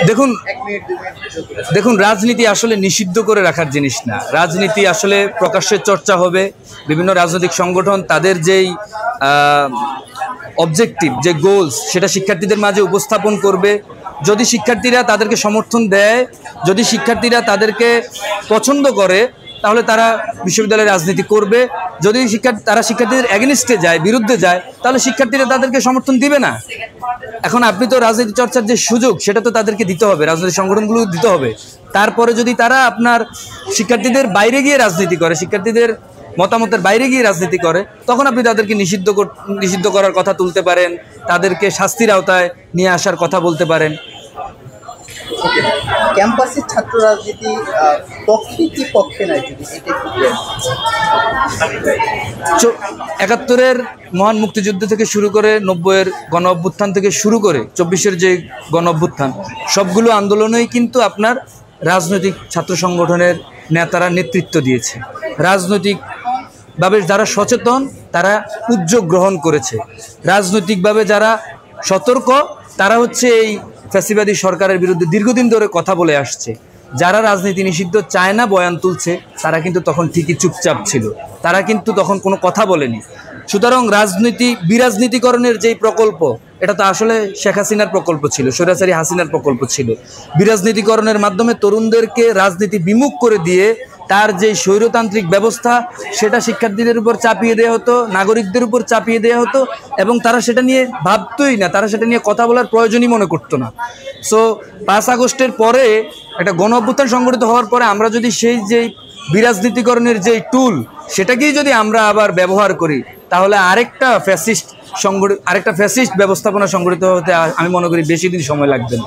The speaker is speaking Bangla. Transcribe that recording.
দেখুন দেখুন রাজনীতি আসলে নিষিদ্ধ করে রাখার জিনিস না। রাজনীতি আসলে প্রকাশ্যে চর্চা হবে। বিভিন্ন রাজনৈতিক সংগঠন তাদের যেই অবজেক্টিভ, যে গোলস, সেটা শিক্ষার্থীদের মাঝে উপস্থাপন করবে। যদি শিক্ষার্থীরা তাদেরকে সমর্থন দেয়, যদি শিক্ষার্থীরা তাদেরকে পছন্দ করে, তাহলে তারা বিশ্ববিদ্যালয়ে রাজনীতি করবে। যদি তারা শিক্ষার্থীদের এগেনিস্টে যায়, বিরুদ্ধে যায়, তাহলে শিক্ষার্থীরা তাদেরকে সমর্থন দিবে না। এখন আপনি তো রাজনীতি চর্চার যে সুযোগ, সেটা তো তাদেরকে দিতে হবে, রাজনৈতিক সংগঠনগুলো দিতে হবে। তারপরে যদি তারা আপনার শিক্ষার্থীদের বাইরে গিয়ে রাজনীতি করে, শিক্ষার্থীদের মতামতের বাইরে গিয়ে রাজনীতি করে, তখন আপনি তাদেরকে নিষিদ্ধ করার কথা তুলতে পারেন, তাদেরকে শাস্তির আওতায় নিয়ে আসার কথা বলতে পারেন। ক্যাম্পাসের ছাত্র রাজনীতি পক্ষে কি পক্ষে নাই, যদি এটা ৭১-এর মহান মুক্তিযুদ্ধ থেকে শুরু করে ৯০-এর গণ অভ্যুত্থান থেকে শুরু করে ২৪-এর যে গণ অভ্যুত্থান, সবগুলো আন্দোলনেই কিন্তু আপনার রাজনৈতিক ছাত্র সংগঠনের নেতারা নেতৃত্ব দিয়েছে। রাজনৈতিকভাবে যারা সচেতন তারা উদ্যোগ গ্রহণ করেছে, রাজনৈতিকভাবে যারা সতর্ক তারা হচ্ছে এই ফ্যাসিবাদী সরকারের বিরুদ্ধে দীর্ঘদিন ধরে কথা বলে আসছে। যারা রাজনীতি নিষিদ্ধ চায় না, বয়ান তুলছে, তারা কিন্তু তখন ঠিকই চুপচাপ ছিল, তারা কিন্তু তখন কোনো কথা বলেনি। সুতরাং বিরাজনীতিকরণের যেই প্রকল্প, এটা তো আসলে শেখ হাসিনার প্রকল্প ছিল, স্বৈরাচারী হাসিনার প্রকল্প ছিল। বিরাজনীতিকরণের মাধ্যমে তরুণদেরকে রাজনীতি বিমুখ করে দিয়ে তার যে স্বৈরতান্ত্রিক ব্যবস্থা, সেটা শিক্ষার্থীদের উপর চাপিয়ে দেওয়া হতো, নাগরিকদের উপর চাপিয়ে দেওয়া হতো, এবং তারা সেটা নিয়ে ভাবতই না, তারা সেটা নিয়ে কথা বলার প্রয়োজনই মনে করতো না। সো ৫ আগস্টের পরে একটা গণ অভ্যুত্থান সংগঠিত হওয়ার পরে আমরা যদি সেই যেই বিরাজনীতিকরণের যেই টুল, সেটাকেই যদি আমরা আবার ব্যবহার করি, তাহলে আরেকটা ফ্যাসিস্ট ব্যবস্থাপনা সংগঠিত হতে আমি মনে করি বেশি দিন সময় লাগবে না।